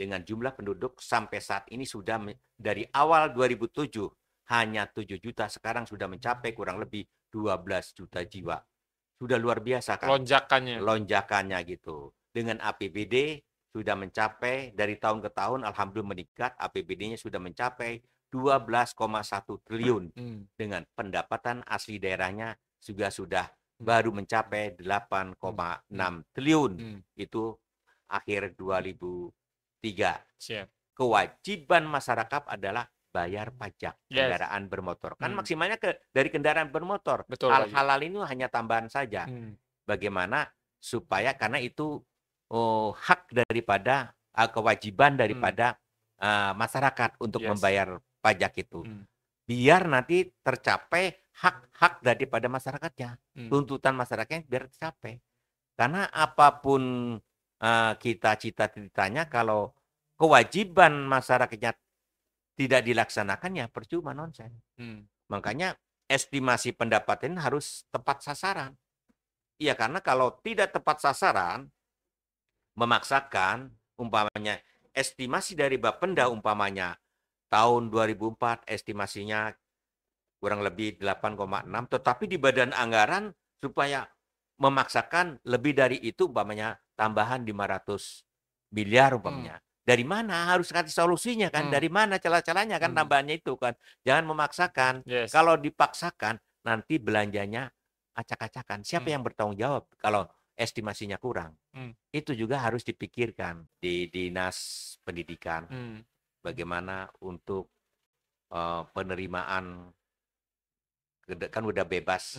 dengan jumlah penduduk sampai saat ini sudah dari awal 2007 hanya 7 juta, sekarang sudah mencapai kurang lebih 12 juta jiwa. Sudah luar biasa kan lonjakannya gitu. Dengan APBD sudah mencapai dari tahun ke tahun alhamdulillah meningkat, APBD-nya sudah mencapai 12,1 triliun. Dengan pendapatan asli daerahnya juga sudah baru mencapai 8,6 triliun. Itu akhir 2003. Kewajiban masyarakat adalah bayar pajak kendaraan bermotor. Kan maksimalnya dari kendaraan bermotor. Hal-hal ini hanya tambahan saja. Bagaimana supaya karena itu hak daripada kewajiban daripada masyarakat untuk membayar pajak itu. Biar nanti tercapai hak-hak daripada masyarakatnya. Tuntutan masyarakatnya biar tercapai. Karena apapun kita cita-citanya kalau kewajiban masyarakatnya tidak dilaksanakan ya percuma, nonsen. Makanya estimasi pendapatan harus tepat sasaran. Iya, karena kalau tidak tepat sasaran, memaksakan, umpamanya estimasi dari Bapenda umpamanya tahun 2004 estimasinya kurang lebih 8,6, tetapi di badan anggaran supaya memaksakan lebih dari itu umpamanya tambahan 500 miliar umpamanya. Dari mana harus kasih solusinya kan? Dari mana celah-celahnya kan tambahannya itu kan? Jangan memaksakan. Kalau dipaksakan nanti belanjanya acak-acakan. Siapa yang bertanggung jawab kalau estimasinya kurang? Itu juga harus dipikirkan di Dinas Pendidikan. Bagaimana untuk penerimaan kan udah bebas.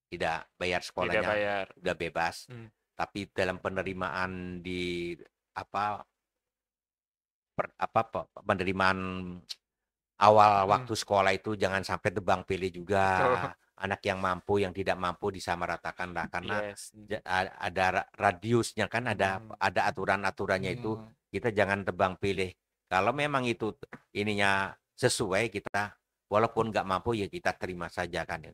Tidak bayar sekolahnya, udah bebas. Tapi dalam penerimaan di penerimaan awal waktu sekolah itu jangan sampai tebang pilih juga. Anak yang mampu, yang tidak mampu disamaratakan lah, karena ada radiusnya kan, ada aturan-aturannya itu. Kita jangan tebang pilih. Kalau memang itu ininya sesuai, kita walaupun nggak mampu ya kita terima saja kan.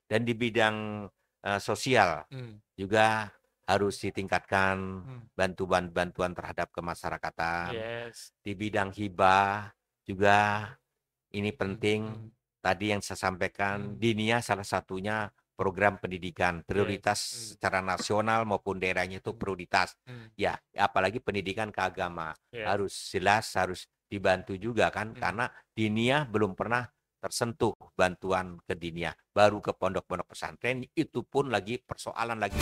Dan di bidang sosial juga harus ditingkatkan bantuan terhadap kemasyarakatan. Di bidang hibah juga ini penting. Tadi yang saya sampaikan, Dinia salah satunya program pendidikan prioritas secara nasional maupun daerahnya itu prioritas. Ya, apalagi pendidikan keagama harus jelas, harus dibantu juga kan, karena Dinia belum pernah tersentuh bantuan ke Dinia, baru ke pondok-pondok pesantren, itu pun lagi persoalan lagi.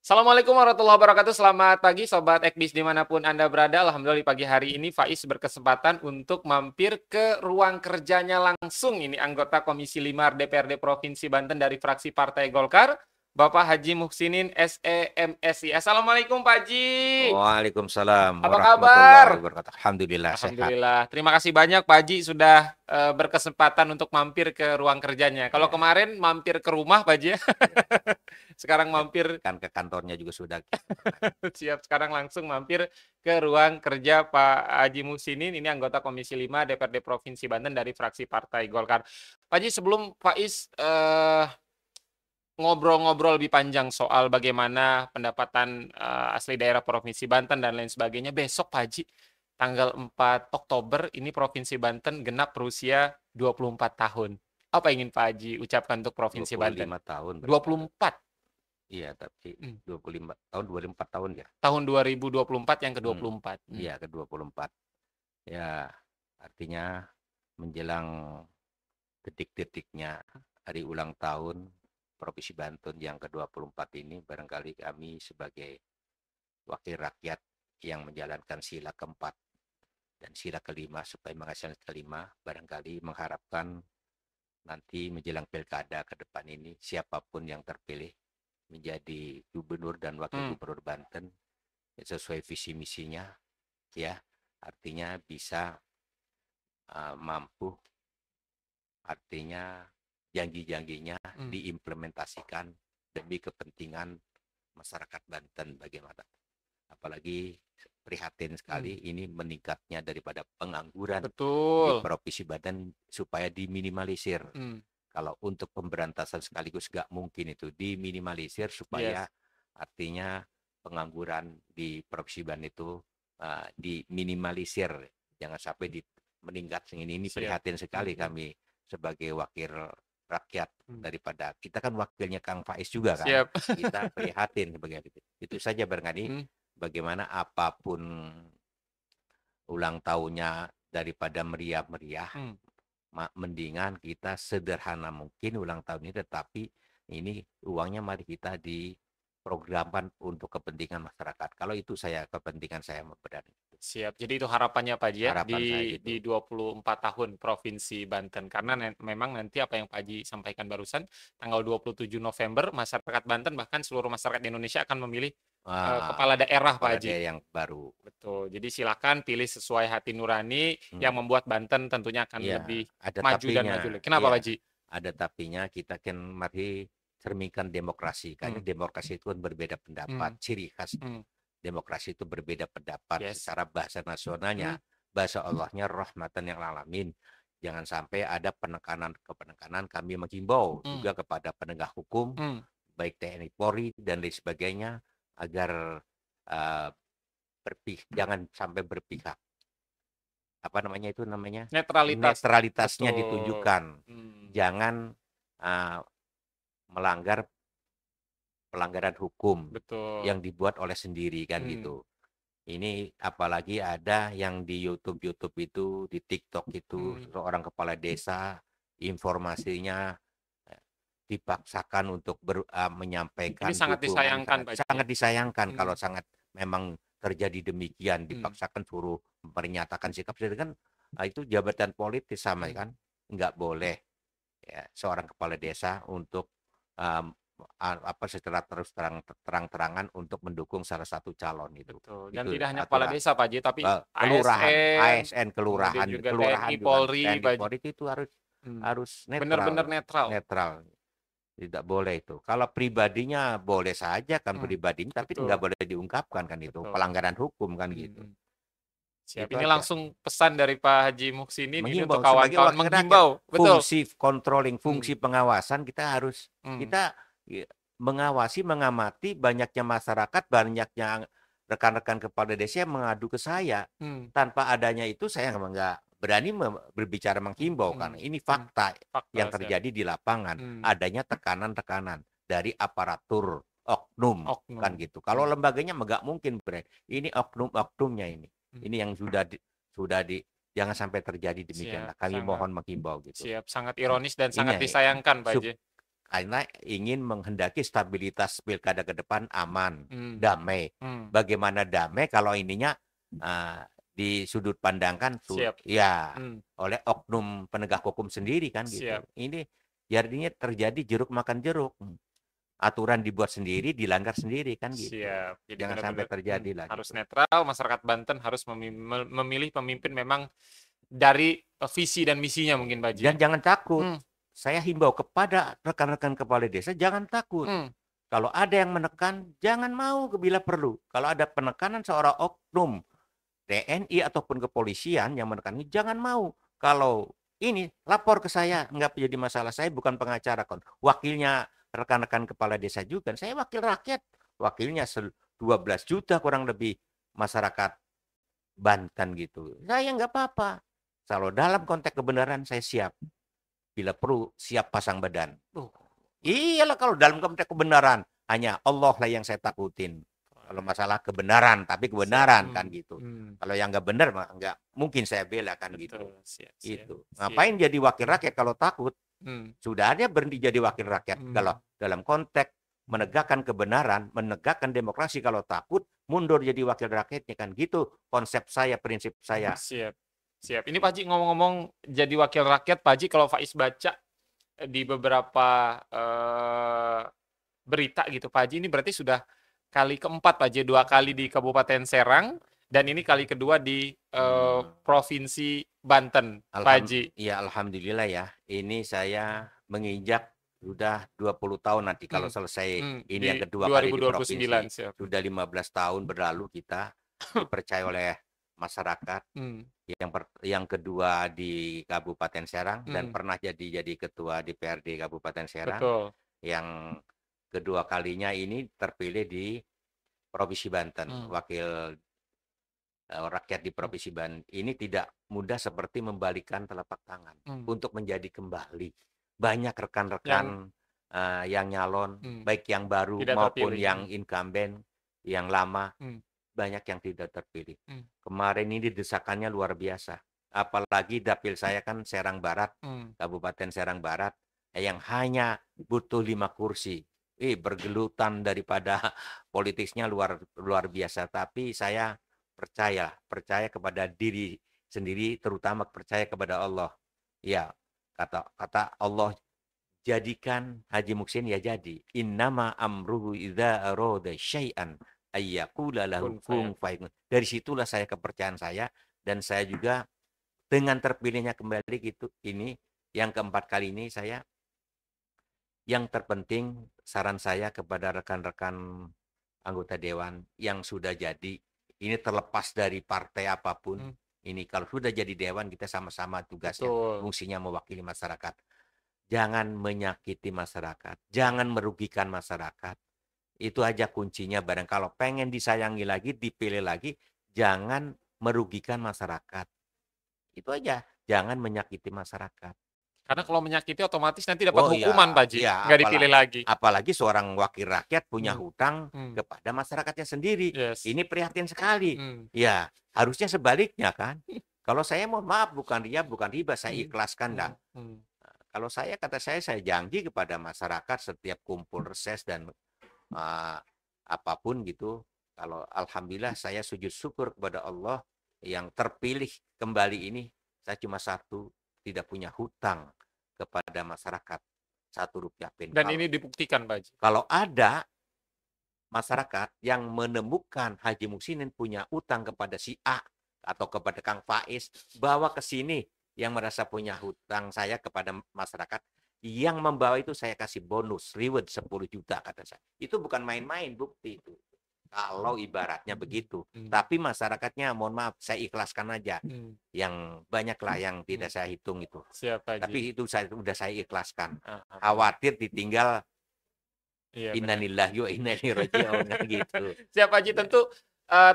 Assalamualaikum warahmatullahi wabarakatuh. Selamat pagi Sobat Ekbis dimanapun Anda berada. Alhamdulillah di pagi hari ini Faiz berkesempatan untuk mampir ke ruang kerjanya langsung. Ini anggota Komisi 5 DPRD Provinsi Banten dari fraksi Partai Golkar, Bapak Haji Muhsinin SEMSI. Assalamualaikum Pak Haji. Waalaikumsalam Apa kabar? Alhamdulillah sehat. Alhamdulillah. Terima kasih banyak Pak Haji sudah berkesempatan untuk mampir ke ruang kerjanya. Kalau kemarin mampir ke rumah Pak Haji, sekarang mampir kan ke kantornya juga sudah. Siap, sekarang langsung mampir ke ruang kerja Pak Haji Muhsinin. Ini anggota Komisi 5 DPRD Provinsi Banten dari fraksi Partai Golkar. Pak Haji, sebelum Faiz ngobrol-ngobrol lebih panjang soal bagaimana pendapatan asli daerah Provinsi Banten dan lain sebagainya, besok Pak Haji, tanggal 4 Oktober, ini Provinsi Banten genap berusia 24 tahun. Apa ingin Pak Haji ucapkan untuk Provinsi Banten? 25 tahun. 24? Iya, tapi 24 tahun ya. Tahun 2024 yang ke-24. Iya, ke-24. Ya, artinya menjelang detik-detiknya hari ulang tahun Provinsi Banten yang ke-24 ini, barangkali kami sebagai wakil rakyat yang menjalankan sila keempat dan sila kelima supaya menghasilkan kelima, barangkali mengharapkan nanti menjelang pilkada ke depan ini siapapun yang terpilih menjadi gubernur dan wakil gubernur Banten sesuai visi misinya, ya, artinya bisa mampu, artinya janji-janjinya diimplementasikan demi kepentingan masyarakat Banten. Bagaimana? Apalagi prihatin sekali ini meningkatnya daripada pengangguran di Provinsi Banten supaya diminimalisir. Kalau untuk pemberantasan sekaligus nggak mungkin itu, diminimalisir supaya artinya pengangguran di Provinsi Banten itu diminimalisir, jangan sampai meningkat. Ini prihatin sekali kami sebagai wakil rakyat, daripada kita kan wakilnya Kang Faiz juga kan. Kita prihatin sebagai itu saja barangkali. Bagaimana apapun ulang tahunnya, daripada meriah-meriah, mendingan kita sederhana mungkin ulang tahun ini, tetapi ini uangnya mari kita diprogramkan untuk kepentingan masyarakat. Kalau itu kepentingan saya memperhatikan. Siap. Jadi itu harapannya Pak Haji ya di 24 tahun Provinsi Banten. Karena memang nanti apa yang Pak Haji sampaikan barusan, tanggal 27 November masyarakat Banten bahkan seluruh masyarakat Indonesia akan memilih kepala daerah Pak Haji yang baru. Betul. Jadi silakan pilih sesuai hati nurani yang membuat Banten tentunya akan lebih maju dan maju lagi. Kenapa Pak Haji? Ada tapinya, kita kan mari cerminkan demokrasi. Karena demokrasi itu kan berbeda pendapat, ciri khas. Demokrasi itu berbeda pendapat secara bahasa nasionalnya, bahasa Allahnya rahmatan yang alamin. Jangan sampai ada penekanan. Kami menghimbau juga kepada penegak hukum, baik TNI, Polri dan lain sebagainya, agar jangan sampai berpihak. Apa namanya itu namanya? Netralitasnya ditunjukkan. Jangan melanggar pelanggaran hukum yang dibuat oleh sendiri kan gitu. Ini apalagi ada yang di YouTube itu, di TikTok itu, seorang kepala desa informasinya dipaksakan untuk menyampaikan. Ini sangat disayangkan, sangat disayangkan kalau sangat memang terjadi demikian, dipaksakan suruh mempernyataan sikap sendiri kan. Itu jabatan politis sama kan, nggak boleh ya seorang kepala desa untuk secara terang-terangan untuk mendukung salah satu calon itu. Betul. Dan itu tidak hanya kepala desa Pak Haji, tapi ASN, kelurahan juga TNI, Polri itu harus benar-benar netral. Tidak boleh itu. Kalau pribadinya boleh saja kan pribadinya, tapi nggak boleh diungkapkan kan itu pelanggaran hukum kan gitu. Siap. Ini langsung pesan dari Pak Haji Muhsinin ini untuk kawan-kawan menghimbau. Fungsi controlling, fungsi pengawasan kita harus kita mengawasi, mengamati banyaknya masyarakat, banyaknya rekan-rekan kepala desa yang mengadu ke saya. Tanpa adanya itu saya nggak berani berbicara menghimbau kan. Ini fakta yang terjadi di lapangan. Adanya tekanan-tekanan dari aparatur oknum kan gitu. Kalau lembaganya nggak mungkin ini oknum-oknumnya ini. Ini yang sudah jangan sampai terjadi demikian. Kami mohon menghimbau gitu. Siap, sangat ironis dan sangat disayangkan Pak Haji. Karena ingin menghendaki stabilitas pilkada ke depan aman, damai. Bagaimana damai kalau ininya di sudut pandangkan oleh oknum penegak hukum sendiri kan gitu. Ini jadinya terjadi jeruk makan jeruk. Aturan dibuat sendiri, dilanggar sendiri kan gitu. Siap. Jadi jangan sampai terjadi lah. Harus netral, masyarakat Banten harus memilih pemimpin memang dari visi dan misinya mungkin Pak Haji. Dan jangan takut. Saya himbau kepada rekan-rekan kepala desa, jangan takut. Kalau ada yang menekan, jangan mau bila perlu. Kalau ada penekanan seorang oknum TNI ataupun kepolisian yang menekan ini, jangan mau. Kalau ini lapor ke saya, nggak jadi masalah. Saya bukan pengacara, wakilnya rekan-rekan kepala desa juga. Saya wakil rakyat, wakilnya 12 juta kurang lebih masyarakat Banten gitu. Saya nggak apa-apa. Kalau dalam konteks kebenaran saya siap. Bila perlu siap pasang badan. Iyalah kalau dalam konteks kebenaran hanya Allah lah yang saya takutin. Kalau masalah kebenaran, tapi kebenaran kan gitu. Kalau yang nggak benar nggak mungkin saya bela kan gitu. Itu. Ngapain jadi wakil rakyat kalau takut? Sudah ada berhenti jadi wakil rakyat. Kalau dalam konteks menegakkan kebenaran, menegakkan demokrasi, kalau takut mundur jadi wakil rakyatnya kan gitu. Konsep saya, prinsip saya. Siap. Ini Pak Haji ngomong-ngomong jadi wakil rakyat, Pak Haji kalau Faiz baca di beberapa berita gitu, Pak Haji ini berarti sudah kali keempat Pak Haji, 2 kali di Kabupaten Serang dan ini kali kedua di Provinsi Banten, Pak Haji. Iya, alhamdulillah ya. Ini saya menginjak sudah 20 tahun nanti kalau selesai ini yang kedua 2029, kali di provinsi. Sudah 15 tahun berlalu kita dipercaya oleh masyarakat, yang kedua di Kabupaten Serang, dan pernah jadi ketua DPRD Kabupaten Serang. Betul. Yang kedua kalinya ini terpilih di Provinsi Banten, wakil rakyat di Provinsi Banten. Ini tidak mudah seperti membalikan telapak tangan untuk menjadi kembali. Banyak rekan-rekan yang nyalon, baik yang baru tidak maupun terpilih. yang incumbent, yang lama, banyak yang tidak terpilih. Kemarin ini desakannya luar biasa. Apalagi dapil saya kan Serang Barat, Kabupaten Serang Barat, yang hanya butuh 5 kursi. Bergelutan daripada politiknya luar biasa. Tapi saya percaya kepada diri sendiri, terutama percaya kepada Allah. Ya, kata Allah, jadikan Haji Muksin ya jadi. Innama amruhu idza arada syai'an ayyaqula lahu kun fayakun. Dari situlah saya kepercayaan saya, dan saya juga dengan terpilihnya kembali gitu ini yang keempat kali ini, saya yang terpenting saran saya kepada rekan-rekan anggota dewan yang sudah jadi, ini terlepas dari partai apapun, ini kalau sudah jadi dewan kita sama-sama tugasnya, fungsinya mewakili masyarakat. Jangan menyakiti masyarakat, jangan merugikan masyarakat. Itu aja kuncinya. Barang kalau pengen disayangi lagi, dipilih lagi, jangan merugikan masyarakat. Itu aja, jangan menyakiti masyarakat. Karena kalau menyakiti otomatis nanti dapat hukuman, Pak Haji, nggak dipilih lagi. Apalagi seorang wakil rakyat punya hutang kepada masyarakatnya sendiri. Ini prihatin sekali. Ya, harusnya sebaliknya kan. Kalau saya mohon maaf, bukan ria, bukan riba, saya ikhlaskan dah. Kalau kata saya janji kepada masyarakat setiap kumpul reses dan apapun gitu. Kalau alhamdulillah saya sujud syukur kepada Allah yang terpilih kembali ini, saya cuma satu, tidak punya hutang kepada masyarakat 1 rupiah pun. Dan ini dibuktikan, Pak Haji. Kalau ada masyarakat yang menemukan Haji Muksinin punya hutang kepada si A atau kepada Kang Faiz, bawa ke sini yang merasa punya hutang saya kepada masyarakat, yang membawa itu saya kasih bonus, reward 10 juta kata saya. Itu bukan main-main bukti itu. Kalau ibaratnya begitu. Tapi masyarakatnya mohon maaf, saya ikhlaskan aja. Yang banyaklah yang tidak saya hitung itu. Tapi itu sudah saya ikhlaskan. Khawatir ditinggal innalillahi wa inna ilaihi raji'un gitu. Siap Haji, tentu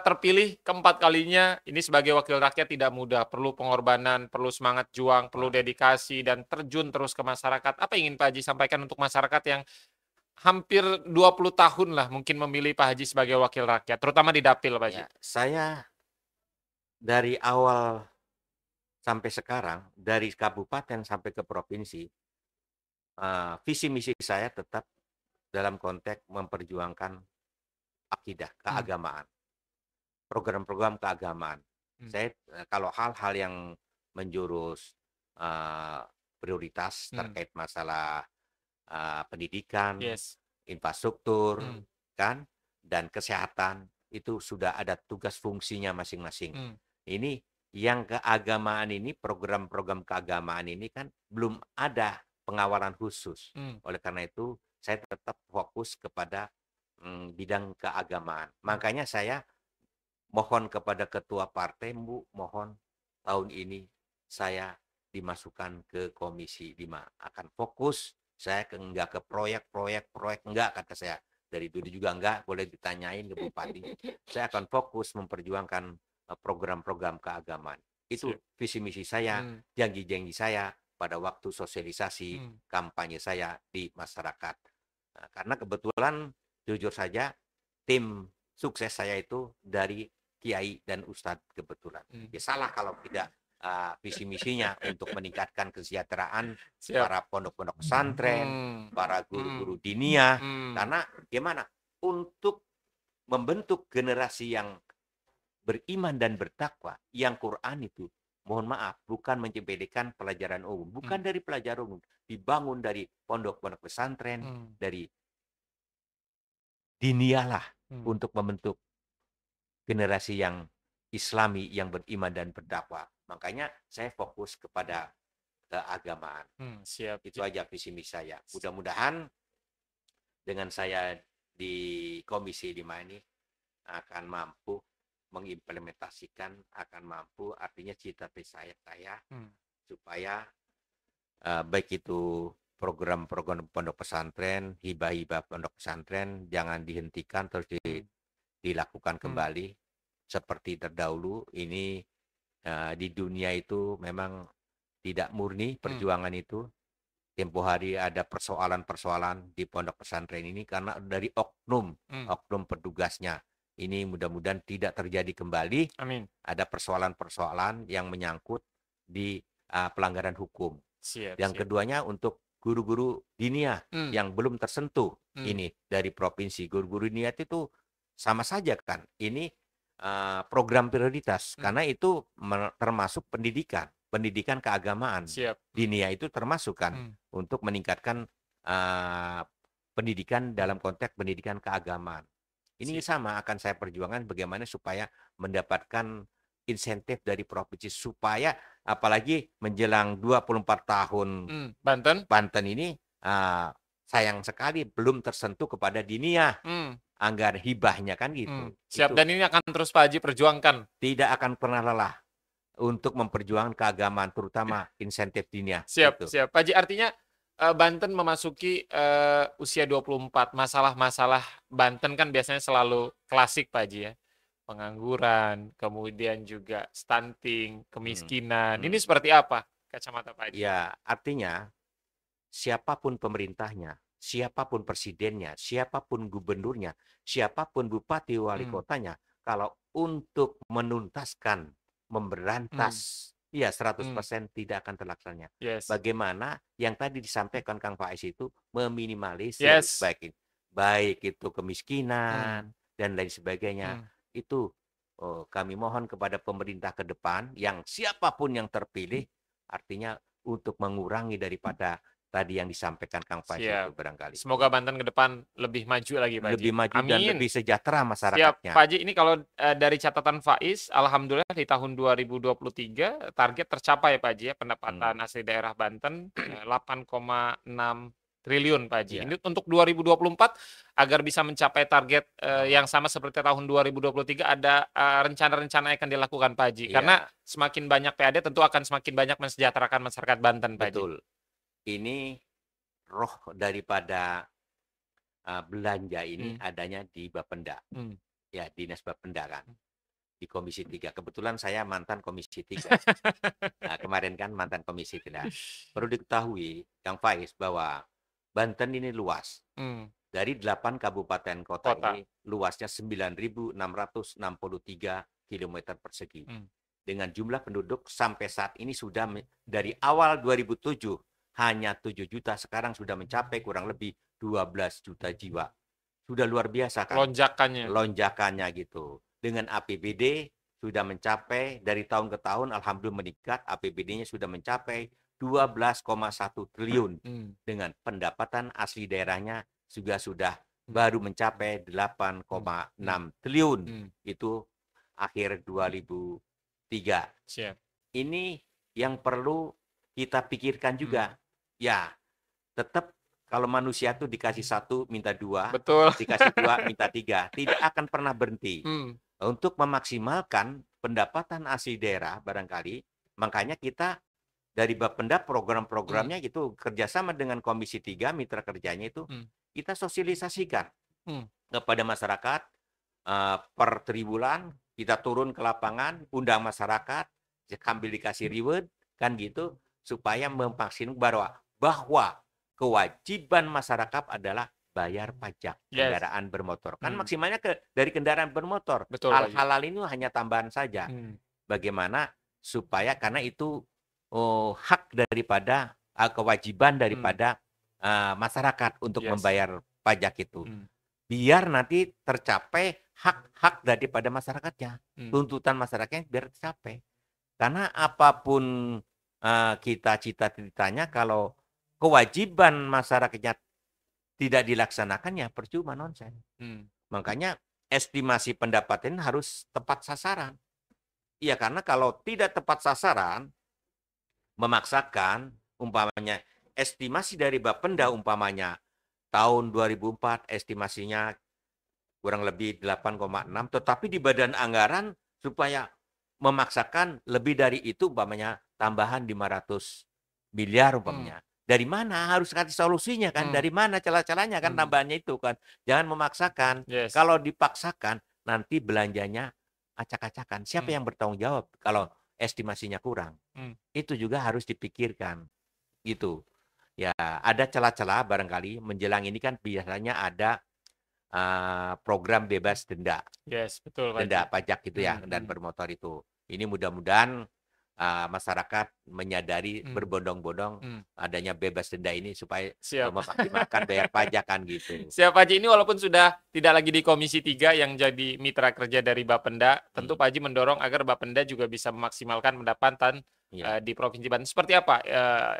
terpilih keempat kalinya ini sebagai wakil rakyat tidak mudah, perlu pengorbanan, perlu semangat juang, perlu dedikasi dan terjun terus ke masyarakat. Apa yang ingin Pak Haji sampaikan untuk masyarakat yang hampir 20 tahun lah mungkin memilih Pak Haji sebagai wakil rakyat, terutama di dapil, Pak Haji? Ya, saya dari awal sampai sekarang, dari kabupaten sampai ke provinsi, visi misi saya tetap dalam konteks memperjuangkan akidah, keagamaan, program-program keagamaan. Saya kalau hal-hal yang menjurus prioritas terkait masalah pendidikan, infrastruktur, kan, dan kesehatan, itu sudah ada tugas fungsinya masing-masing. Ini yang keagamaan ini, program-program keagamaan ini kan belum ada pengawalan khusus. Oleh karena itu saya tetap fokus kepada bidang keagamaan. Makanya saya mohon kepada ketua partai, Bu, mohon tahun ini saya dimasukkan ke Komisi 5. Akan fokus, saya enggak ke proyek, enggak, kata saya. Dari dulu juga enggak, boleh ditanyain ke Bupati. Saya akan fokus memperjuangkan program-program keagamaan. Itu visi misi saya, janji-janji saya pada waktu sosialisasi kampanye saya di masyarakat. Nah, karena kebetulan jujur saja tim sukses saya itu dari kiai dan ustadz kebetulan. Ya salah kalau tidak visi misinya untuk meningkatkan kesejahteraan para pondok-pondok pesantren, para guru-guru diniyah. Karena gimana? Untuk membentuk generasi yang beriman dan bertakwa, yang Quran itu, mohon maaf, bukan menyepelekan pelajaran umum, bukan dari pelajaran umum, dibangun dari pondok-pondok pesantren, dari dinialah untuk membentuk generasi yang Islami, yang beriman dan berdakwah. Makanya saya fokus kepada keagamaan. Itu aja visi misi saya. Mudah-mudahan dengan saya di Komisi 5 ini akan mampu mengimplementasikan akan mampu, artinya cita-cita saya supaya baik itu program-program pondok pesantren, hibah-hibah pondok pesantren jangan dihentikan, terus dilakukan kembali seperti terdahulu. Ini di dunia itu memang tidak murni perjuangan itu. Tempo hari ada persoalan-persoalan di pondok pesantren ini karena dari oknum petugasnya. Ini mudah-mudahan tidak terjadi kembali. Amin. Ada persoalan-persoalan yang menyangkut di pelanggaran hukum. Yang keduanya untuk guru-guru diniyah yang belum tersentuh ini dari provinsi. Guru-guru diniyah itu sama saja kan. Ini program prioritas karena itu termasuk pendidikan keagamaan. Diniyah itu termasuk kan untuk meningkatkan pendidikan dalam konteks pendidikan keagamaan. Ini sama akan saya perjuangkan bagaimana supaya mendapatkan insentif dari provinsi supaya apalagi menjelang 24 tahun Banten ini sayang sekali belum tersentuh kepada diniyah anggaran hibahnya kan gitu. Siap, dan ini akan terus Pak Haji perjuangkan. Tidak akan pernah lelah untuk memperjuangkan keagamaan terutama insentif diniyah. Siap, siap. Pak Haji, artinya Banten memasuki usia 24. Masalah-masalah Banten kan biasanya selalu klasik Pak Haji ya. Pengangguran, kemudian juga stunting, kemiskinan. Ini seperti apa kacamata Pak Haji? Ya, artinya siapapun pemerintahnya, siapapun presidennya, siapapun gubernurnya, siapapun bupati wali kotanya, kalau untuk menuntaskan, memberantas, ya 100% tidak akan terlaksana. Bagaimana yang tadi disampaikan Kang Faiz itu meminimalisir baik itu kemiskinan dan lain sebagainya. Itu kami mohon kepada pemerintah ke depan yang siapapun yang terpilih, artinya untuk mengurangi daripada tadi yang disampaikan Kang Faiz itu barangkali. Semoga Banten ke depan lebih maju lagi Pak Haji. Lebih maju dan lebih sejahtera masyarakatnya. Siap, Pak Haji, ini kalau dari catatan Faiz, alhamdulillah di tahun 2023 target tercapai Pak Haji ya, pendapatan asli daerah Banten 8,6 triliun Pak Haji. Ini untuk 2024 agar bisa mencapai target yang sama seperti tahun 2023 ada rencana-rencana yang akan dilakukan Pak Haji. Karena semakin banyak PAD tentu akan semakin banyak mensejahterakan masyarakat Banten Pak Haji. Betul. Ini roh daripada belanja ini adanya di Bapenda. Ya, Dinas Bapenda kan. Di Komisi 3. Kebetulan saya mantan Komisi 3. Nah, kemarin kan mantan Komisi 3. Perlu diketahui, Kang Faiz, bahwa Banten ini luas. Dari 8 kabupaten kota ini luasnya 9.663 km persegi. Dengan jumlah penduduk sampai saat ini sudah dari awal 2007 hanya 7 juta, sekarang sudah mencapai kurang lebih 12 juta jiwa. Sudah luar biasa kan? Lonjakannya gitu. Dengan APBD sudah mencapai dari tahun ke tahun, alhamdulillah meningkat, APBD-nya sudah mencapai 12,1 triliun. Dengan pendapatan asli daerahnya juga sudah baru mencapai 8,6 triliun. Itu akhir 2003. Ini yang perlu kita pikirkan juga. Ya, tetap kalau manusia tuh dikasih 1 minta 2, dikasih 2 minta 3, tidak akan pernah berhenti. Untuk memaksimalkan pendapatan asli daerah barangkali, makanya kita dari Bapenda program-programnya gitu kerjasama dengan Komisi 3 mitra kerjanya itu kita sosialisasikan kepada masyarakat per tribulan kita turun ke lapangan, undang masyarakat, sambil dikasih reward kan gitu supaya memaksimalkan bahwa kewajiban masyarakat adalah bayar pajak kendaraan bermotor. Kan maksimalnya dari kendaraan bermotor. Hal-hal ini hanya tambahan saja. Bagaimana supaya karena itu hak daripada kewajiban daripada masyarakat untuk membayar pajak itu. Biar nanti tercapai hak-hak daripada masyarakatnya. Tuntutan masyarakatnya biar tercapai. Karena apapun kita cita-citanya kalau kewajiban masyarakatnya tidak dilaksanakan ya percuma, nonsen. Makanya estimasi pendapatan harus tepat sasaran. Iya, karena kalau tidak tepat sasaran, memaksakan umpamanya estimasi dari Bapenda umpamanya tahun 2004 estimasinya kurang lebih 8,6, tetapi di badan anggaran supaya memaksakan lebih dari itu umpamanya tambahan 500 miliar umpamanya. Dari mana? Harus kasih solusinya kan, dari mana celah-celahnya kan tambahannya itu kan. Jangan memaksakan. Kalau dipaksakan nanti belanjanya acak-acakan. Siapa yang bertanggung jawab kalau estimasinya kurang? Itu juga harus dipikirkan. Gitu. Ya, ada celah-celah barangkali menjelang ini kan biasanya ada program bebas denda. Betul, Denda pajak itu ya, dan bermotor itu. Ini mudah-mudahan masyarakat menyadari berbondong-bondong adanya bebas denda ini supaya memaksimalkan bayar pajak kan gitu. Siap Pak Haji, ini walaupun sudah tidak lagi di Komisi 3 yang jadi mitra kerja dari Bapenda, tentu Pak Haji mendorong agar Bapenda juga bisa memaksimalkan pendapatan di Provinsi Banten. Seperti apa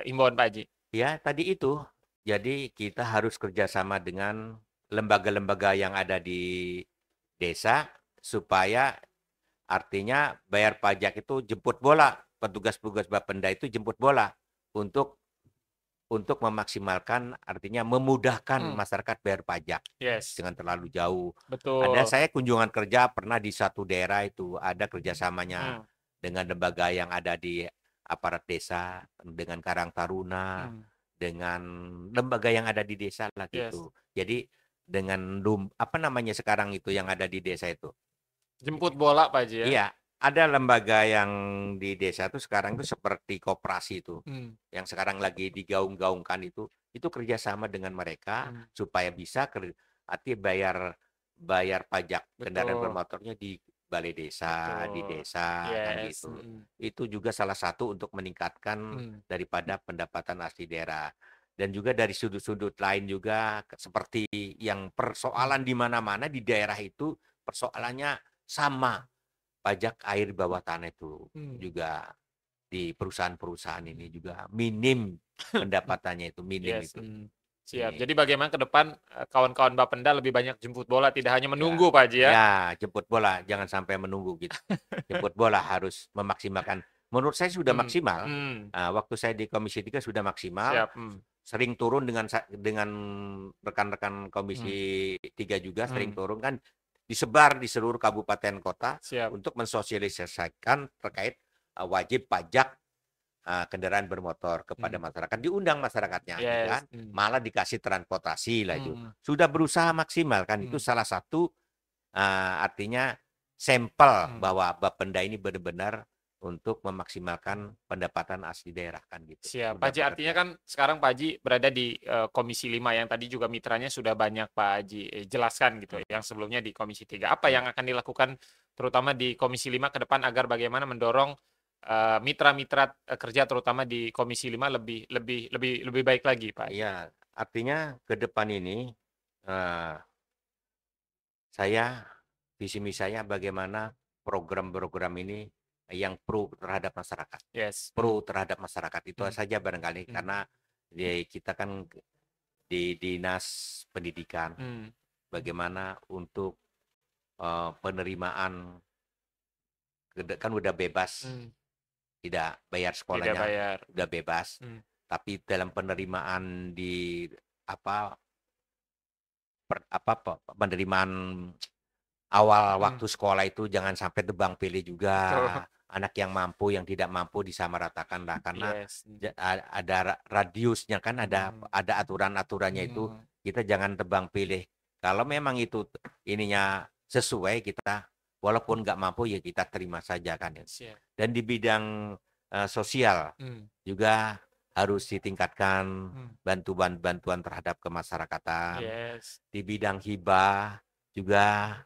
himbauan Pak Haji? Ya, tadi itu. Jadi kita harus kerjasama dengan lembaga-lembaga yang ada di desa supaya artinya bayar pajak itu jemput bola. Petugas-petugas Bapenda itu jemput bola untuk memaksimalkan, artinya memudahkan masyarakat bayar pajak. Jangan terlalu jauh. Ada saya kunjungan kerja pernah di satu daerah itu ada kerjasamanya dengan lembaga yang ada di aparat desa, dengan Karang Taruna, dengan lembaga yang ada di desa lah gitu. Jadi dengan apa namanya sekarang itu yang ada di desa itu? Jemput bola Pak Haji ya? Iya, ada lembaga yang di desa itu sekarang itu seperti koperasi itu, yang sekarang lagi digaung-gaungkan itu kerjasama dengan mereka supaya bisa bayar pajak kendaraan bermotornya di balai desa, di desa kan gitu. Itu juga salah satu untuk meningkatkan daripada pendapatan asli daerah. Dan juga dari sudut-sudut lain juga seperti yang persoalan di mana-mana di daerah itu persoalannya sama. Pajak air bawah tanah itu juga di perusahaan-perusahaan ini juga minim pendapatannya itu, minim itu. Siap. Jadi bagaimana ke depan kawan-kawan Bapenda lebih banyak jemput bola, tidak hanya menunggu Pak Haji ya? Ya, jemput bola, jangan sampai menunggu gitu. Jemput bola harus memaksimalkan. Menurut saya sudah maksimal. Waktu saya di Komisi 3 sudah maksimal. Sering turun dengan rekan-rekan Komisi 3 juga sering turun kan. Disebar di seluruh kabupaten kota untuk mensosialisasikan terkait wajib pajak kendaraan bermotor kepada masyarakat, diundang masyarakatnya, kan? Malah dikasih transportasi lah itu. Sudah berusaha maksimal kan, itu salah satu artinya sampel bahwa Bapenda ini benar-benar untuk memaksimalkan pendapatan asli daerah kan gitu. Siap. Pak Haji, artinya kan sekarang Pak Haji berada di Komisi 5 yang tadi juga mitranya sudah banyak Pak Haji jelaskan gitu, yang sebelumnya di Komisi 3. Apa yang akan dilakukan terutama di Komisi 5 ke depan agar bagaimana mendorong mitra-mitra kerja terutama di Komisi 5 lebih baik lagi, Pak? Iya, artinya ke depan ini visi misi saya bagaimana program-program ini yang pro terhadap masyarakat. Pro terhadap masyarakat itu saja barangkali karena kita kan di Dinas Pendidikan bagaimana untuk penerimaan kan udah bebas. Tidak bayar sekolahnya, udah bebas. Tapi dalam penerimaan di penerimaan awal waktu sekolah itu jangan sampai tebang pilih juga. Anak yang mampu, yang tidak mampu disamaratakan lah karena ada radiusnya kan, ada aturan-aturannya itu. Kita jangan tebang pilih. Kalau memang itu ininya sesuai, kita walaupun nggak mampu ya kita terima saja kan. Dan di bidang sosial juga harus ditingkatkan bantuan terhadap kemasyarakatan. Di bidang hibah juga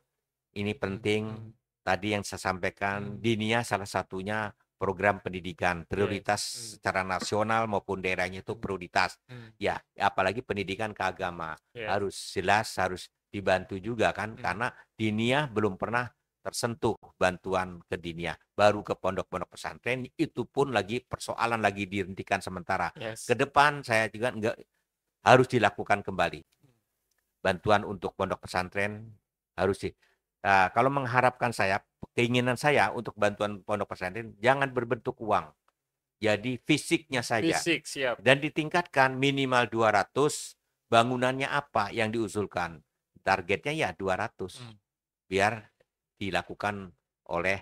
ini penting. Tadi yang saya sampaikan, Dinia salah satunya program pendidikan prioritas secara nasional maupun daerahnya itu prioritas. Ya, apalagi pendidikan keagama harus jelas, harus dibantu juga kan, karena Dinia belum pernah tersentuh bantuan ke Dinia, baru ke pondok-pondok pesantren, itu pun lagi persoalan lagi dihentikan sementara. Ke depan saya juga harus dilakukan kembali. Bantuan untuk pondok pesantren harus kalau mengharapkan saya, keinginan saya untuk bantuan pondok pesantren jangan berbentuk uang. Jadi fisiknya saja. Fisik, siap. Dan ditingkatkan minimal 200, bangunannya apa yang diusulkan. Targetnya ya 200. Biar dilakukan oleh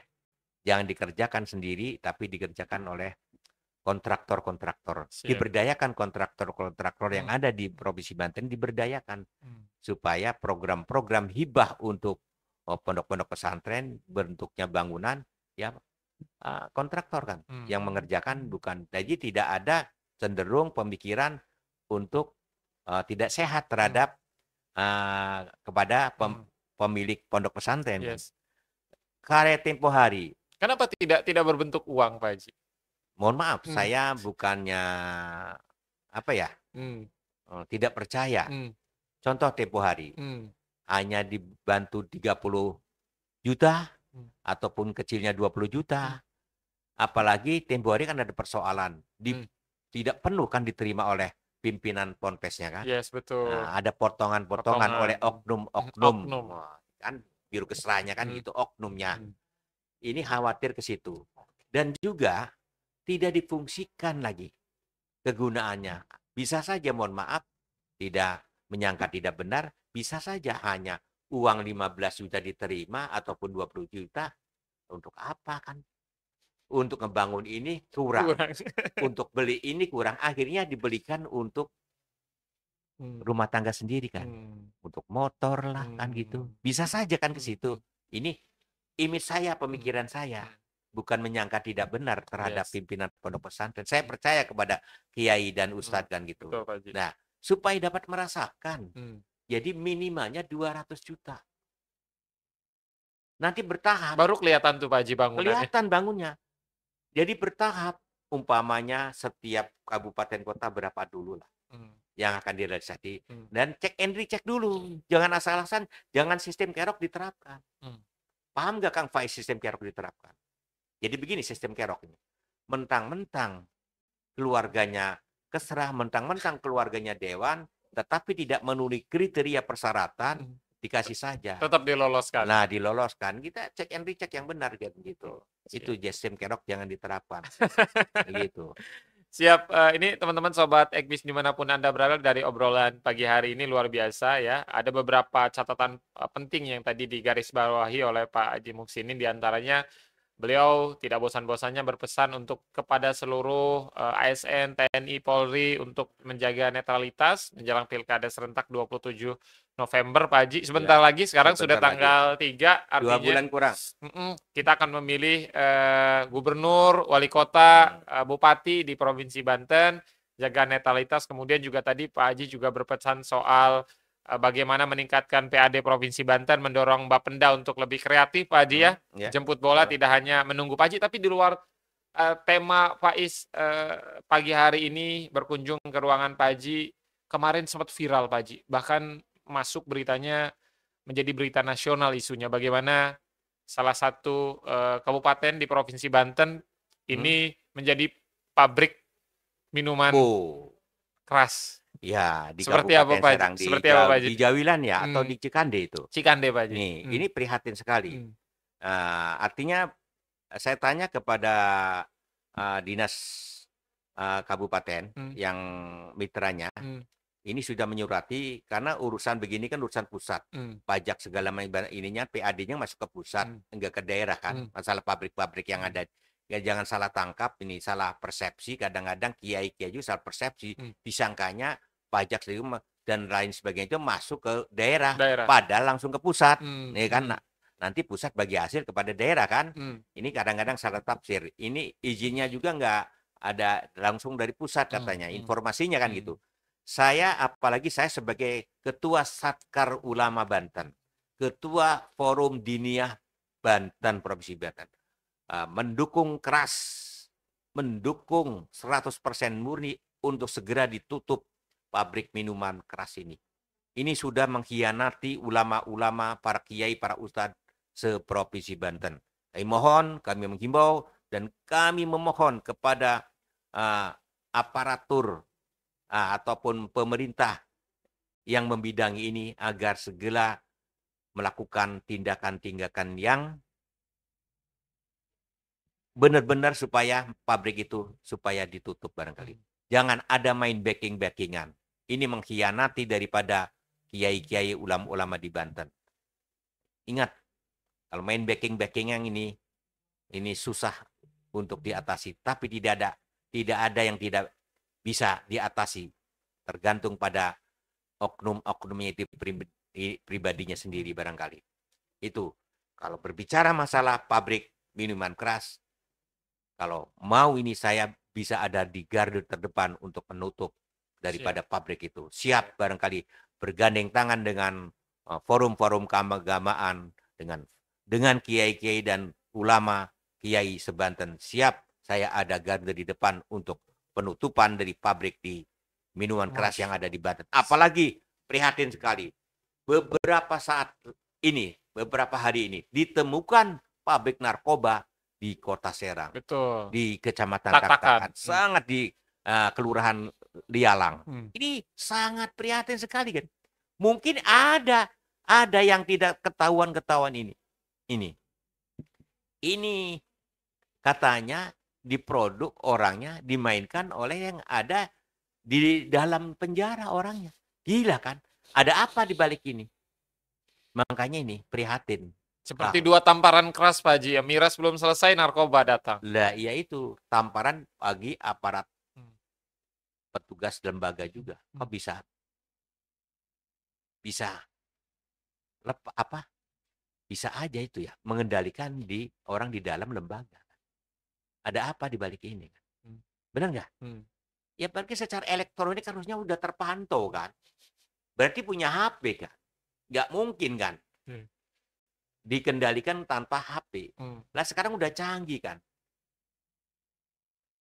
Jangan dikerjakan sendiri, tapi dikerjakan oleh kontraktor-kontraktor. Diberdayakan kontraktor-kontraktor yang ada di Provinsi Banten, diberdayakan supaya program-program hibah untuk pondok-pondok pesantren bentuknya bangunan, ya kontraktor kan yang mengerjakan, bukan. Jadi tidak ada cenderung pemikiran untuk tidak sehat terhadap kepada pemilik pondok pesantren. Yes. Karya tempo hari. Kenapa tidak berbentuk uang, Pak Haji? Mohon maaf, saya bukannya apa ya, tidak percaya. Contoh tempo hari, hanya dibantu 30 juta, ataupun kecilnya 20 juta. Apalagi tempo hari kan ada persoalan. Tidak penuh kan diterima oleh pimpinan ponpesnya kan. Yes, betul. Nah, ada potongan-potongan oleh oknum. Kan biru kesrahnya kan gitu, oknumnya. Ini khawatir ke situ. Dan juga tidak difungsikan lagi kegunaannya. Bisa saja, mohon maaf, tidak menyangka tidak benar, bisa saja hanya uang 15 juta diterima ataupun 20 juta. Untuk apa kan? Untuk ngebangun ini kurang. Untuk beli ini kurang. Akhirnya dibelikan untuk rumah tangga sendiri kan. Untuk motor lah kan gitu. Bisa saja kan ke situ. Ini image saya, pemikiran saya. Bukan menyangka tidak benar terhadap pimpinan pondok pesantren. Saya percaya kepada kiai dan ustadz kan gitu. Betul, nah, supaya dapat merasakan. Jadi minimalnya 200 juta. Nanti bertahap. Baru kelihatan tuh Pak Haji bangunannya. Kelihatan bangunnya. Jadi bertahap. Umpamanya setiap kabupaten kota berapa dulu lah. Yang akan direalisasi. Dan cek and recheck dulu. Jangan asal-asalan. Jangan sistem kerok diterapkan. Paham nggak Kang Faiz sistem kerok diterapkan? Jadi begini sistem kerok ini. Mentang-mentang keluarganya kesrah, mentang-mentang keluarganya dewan, tetapi tidak memenuhi kriteria persyaratan, dikasih saja. Tetap diloloskan. Nah, diloloskan. Kita cek and recheck yang benar gitu. Itu sistem kerok jangan diterapkan. Gitu. Siap, ini teman-teman sobat Ekbis dimanapun Anda berada, dari obrolan pagi hari ini luar biasa ya. Ada beberapa catatan penting yang tadi digarisbawahi oleh Pak Haji Muhsinin, diantaranya beliau tidak bosan-bosannya berpesan untuk kepada seluruh ASN, TNI, Polri untuk menjaga netralitas menjelang Pilkada serentak 27 November, Pak Haji. Sebentar lagi, sekarang sudah tanggal 3, artinya 2 bulan kurang. Kita akan memilih gubernur, wali kota, bupati di Provinsi Banten, jaga netralitas. Kemudian juga tadi Pak Haji juga berpesan soal bagaimana meningkatkan PAD Provinsi Banten, mendorong Bapenda untuk lebih kreatif, Pak Haji ya. Jemput bola tidak hanya menunggu Pak Haji, tapi di luar tema Faiz pagi hari ini berkunjung ke ruangan Pak Haji, kemarin sempat viral Pak Haji. Bahkan masuk beritanya menjadi berita nasional isunya, bagaimana salah satu kabupaten di Provinsi Banten ini menjadi pabrik minuman keras. Ya, di seperti Kabupaten apa, Pak? Serang, Seperti apa, Pak? di Jawilan ya, atau di Cikande itu. Cikande, Pak. Nih, ini prihatin sekali. Artinya saya tanya kepada dinas kabupaten yang mitranya, ini sudah menyurati karena urusan begini kan urusan pusat, pajak segala macam ininya, PAD-nya masuk ke pusat, enggak ke daerah kan. Masalah pabrik-pabrik yang ada. Ya, jangan salah tangkap, ini salah persepsi. Kadang-kadang kiai-kiai juga salah persepsi, disangkanya pajak dan lain sebagainya itu masuk ke daerah. Padahal langsung ke pusat, ya kan? Nanti pusat bagi hasil kepada daerah kan? Ini kadang-kadang salah tafsir. Ini izinnya juga nggak ada langsung dari pusat katanya, informasinya kan gitu. Saya, apalagi saya sebagai Ketua Satkar Ulama Banten, Ketua Forum Diniyah Banten Provinsi Banten, mendukung keras, mendukung 100% murni untuk segera ditutup pabrik minuman keras ini. Ini sudah mengkhianati ulama-ulama, para kiai, para ustadz seprovinsi Banten. Kami menghimbau dan kami memohon kepada aparatur ataupun pemerintah yang membidangi ini agar segera melakukan tindakan-tindakan yang benar-benar supaya pabrik itu supaya ditutup barangkali. Jangan ada main backing-backingan. Ini mengkhianati daripada kiai-kiai ulama-ulama di Banten. Ingat, kalau main backing-backingan ini ini susah untuk diatasi, tapi tidak ada yang tidak bisa diatasi, tergantung pada oknum-oknumnya itu pribadinya sendiri barangkali. Itu kalau berbicara masalah pabrik minuman keras, kalau mau ini saya bisa ada di garda terdepan untuk menutup daripada pabrik itu. Siap barangkali bergandeng tangan dengan forum-forum keagamaan, dengan kiai-kiai dan ulama kiai sebanten. Siap saya ada garda di depan untuk penutupan dari pabrik di minuman keras yang ada di Banten. Apalagi prihatin sekali. Beberapa hari ini ditemukan pabrik narkoba di Kota Serang. Betul. Di Kecamatan Taktakan. Sangat di Kelurahan Lialang. Ini sangat prihatin sekali kan. Mungkin ada yang tidak ketahuan ini. Ini katanya diproduk orangnya dimainkan oleh yang ada di dalam penjara orangnya. Gila kan? Ada apa di balik ini? Makanya ini prihatin. Seperti 2 tamparan keras Pak Haji ya. Miras belum selesai, narkoba datang. Lah iya itu tamparan bagi aparat petugas lembaga juga. Kok bisa bisa aja itu ya mengendalikan orang di dalam lembaga. Ada apa di balik ini? Benar nggak? Ya berarti secara elektronik harusnya udah terpantau kan. Berarti punya HP kan. Nggak mungkin kan dikendalikan tanpa HP. Lah sekarang udah canggih kan.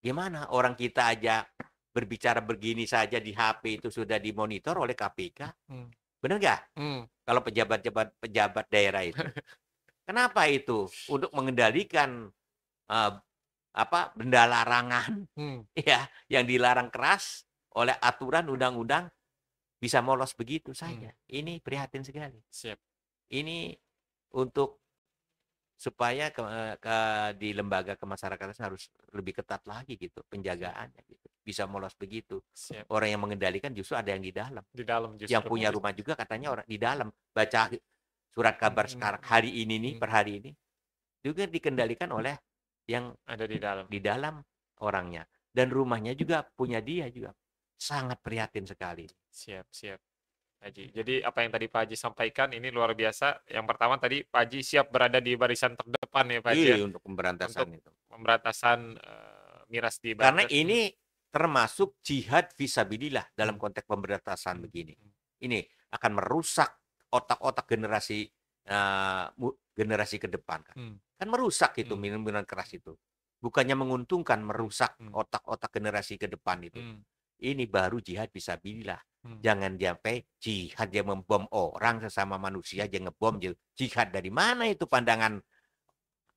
Gimana orang kita aja berbicara begini saja di HP itu sudah dimonitor oleh KPK. Benar nggak? Kalau pejabat daerah itu. Kenapa itu? Untuk mengendalikan benda larangan ya yang dilarang keras oleh aturan undang-undang bisa molos begitu saja. Ini prihatin sekali. Siap. Ini untuk supaya di lembaga kemasyarakatan harus lebih ketat lagi gitu penjagaannya gitu. Bisa molos begitu. Siap. Orang yang mengendalikan justru ada yang di dalam. Di dalam justru. Yang punya rumah juga katanya orang di dalam. Baca surat kabar sekarang hari ini nih per hari ini juga dikendalikan oleh yang ada di dalam orangnya, dan rumahnya juga punya dia juga. Sangat prihatin sekali. Siap Haji. Jadi apa yang tadi Pak Haji sampaikan ini luar biasa. Yang pertama tadi Pak Haji siap berada di barisan terdepan ya Pak Haji. Untuk pemberantasan itu. Pemberantasan miras di Banten. Karena ini termasuk jihad fisabilillah dalam konteks pemberantasan begini. Ini akan merusak otak-otak generasi ke depan kan. Kan merusak itu minuman keras itu. Bukannya menguntungkan, merusak otak-otak generasi ke depan itu. Ini baru jihad fisabilillah. Jangan sampai jihad yang membom orang sesama manusia aja ngebom. Jihad dari mana itu pandangan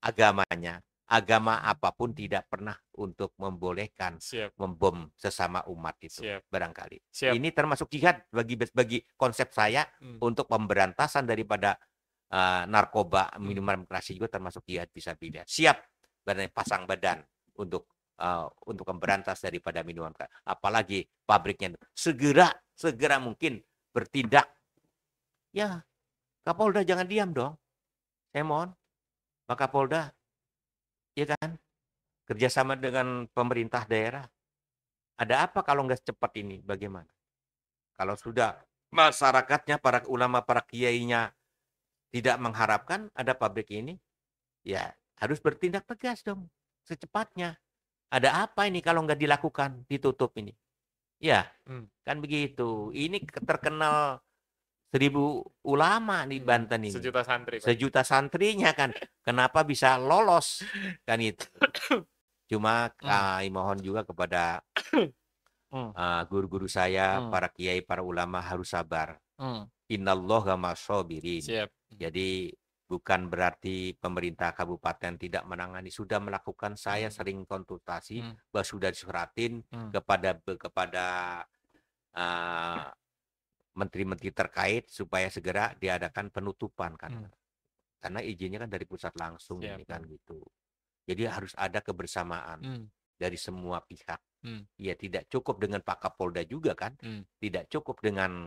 agamanya? Agama apapun tidak pernah untuk membolehkan membom sesama umat itu. Barangkali. Ini termasuk jihad bagi konsep saya untuk pemberantasan daripada narkoba minuman keras juga termasuk jihad fisabilillah. Siap pasang badan untuk memberantas daripada minuman keras. Apalagi pabriknya segera mungkin bertindak. Ya, Kapolda jangan diam dong. Saya mohon, Pak Kapolda, ya kan, kerjasama dengan pemerintah daerah. Ada apa kalau nggak cepat ini? Bagaimana? Kalau sudah masyarakatnya, para ulama, para kiainya tidak mengharapkan ada pabrik ini, ya harus bertindak tegas dong secepatnya. Ada apa ini kalau nggak dilakukan, ditutup ini? Ya, kan begitu. Ini terkenal 1000 ulama di Banten ini. Sejuta santri. Sejuta santrinya kan. Kenapa bisa lolos kan itu? Cuma mohon juga kepada guru-guru saya, para kiai, para ulama harus sabar. Innallaha ma'as-sabirin. Jadi bukan berarti pemerintah kabupaten tidak menangani, sudah melakukan. Saya sering konsultasi, sudah disuratin kepada menteri-menteri terkait supaya segera diadakan penutupan kan. Karena izinnya kan dari pusat langsung ini kan gitu. Jadi harus ada kebersamaan dari semua pihak. Ya tidak cukup dengan Pak Kapolda juga kan. Tidak cukup dengan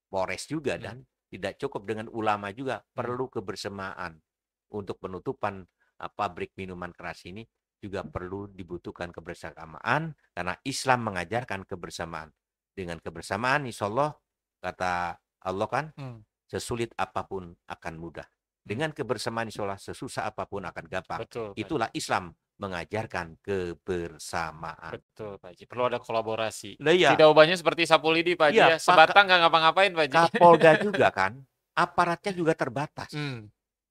Polres juga dan tidak cukup dengan ulama juga. Perlu kebersamaan untuk penutupan pabrik minuman keras ini juga perlu dibutuhkan kebersamaan karena Islam mengajarkan kebersamaan. Dengan kebersamaan insya Allah kata Allah kan sesulit apapun akan mudah. Dengan kebersamaan insya Allah sesusah apapun akan gampang. Betul, itulah Islam mengajarkan kebersamaan. Betul, Pak Haji. Perlu ada kolaborasi. Iya. Tidak ubahnya seperti sapu lidi, Pak Haji ya. Sebatang nggak ngapa-ngapain, Pak Haji. Kapolda juga kan, aparatnya juga terbatas.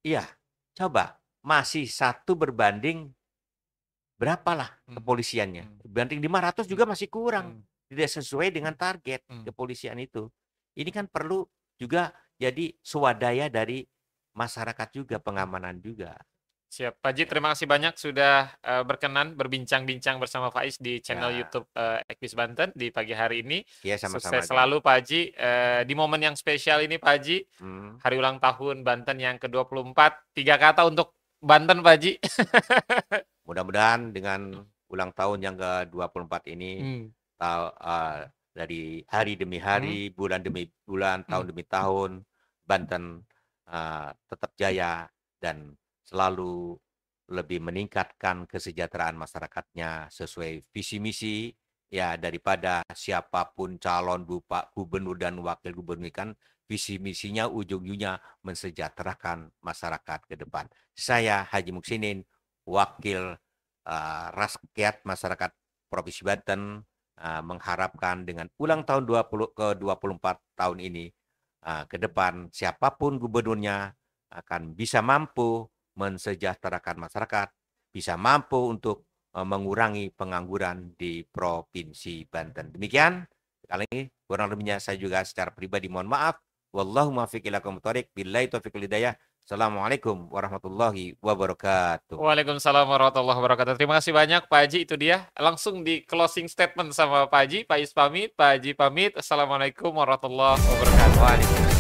Iya, coba masih 1 berbanding berapalah kepolisiannya. Berbanding 500 juga masih kurang. Tidak sesuai dengan target kepolisian itu. Ini kan perlu juga jadi swadaya dari masyarakat juga, pengamanan juga. Siap, Pak Haji, terima kasih banyak sudah berkenan berbincang-bincang bersama Faiz di channel YouTube Ekbis Banten di pagi hari ini. Ya, sama-sama. Sukses selalu Pak Haji di momen yang spesial ini Pak Haji. Hari ulang tahun Banten yang ke-24. 3 kata untuk Banten Pak Haji. Mudah-mudahan dengan ulang tahun yang ke-24 ini dari hari demi hari, bulan demi bulan, tahun demi tahun, Banten tetap jaya dan selalu lebih meningkatkan kesejahteraan masyarakatnya sesuai visi misi ya, daripada siapapun calon gubernur dan wakil gubernur kan visi misinya ujung-ujungnya mensejahterakan masyarakat ke depan. Saya Haji Muksinin, wakil rakyat masyarakat Provinsi Banten, mengharapkan dengan ulang tahun ke-24 tahun ini ke depan siapapun gubernurnya akan bisa mampu mensejahterakan masyarakat, bisa mampu untuk mengurangi pengangguran di Provinsi Banten. Demikian, sekali lagi kurang lebihnya saya juga secara pribadi mohon maaf. Wallahu muwaffiq ila aqwamit thoriq. Billahi taufiq wal hidayah. Assalamualaikum warahmatullahi wabarakatuh. Waalaikumsalam warahmatullahi wabarakatuh. Terima kasih banyak Pak Haji, itu dia. Langsung di closing statement sama Pak Haji. Pak Is pamit, Pak Haji pamit. Assalamualaikum warahmatullahi wabarakatuh.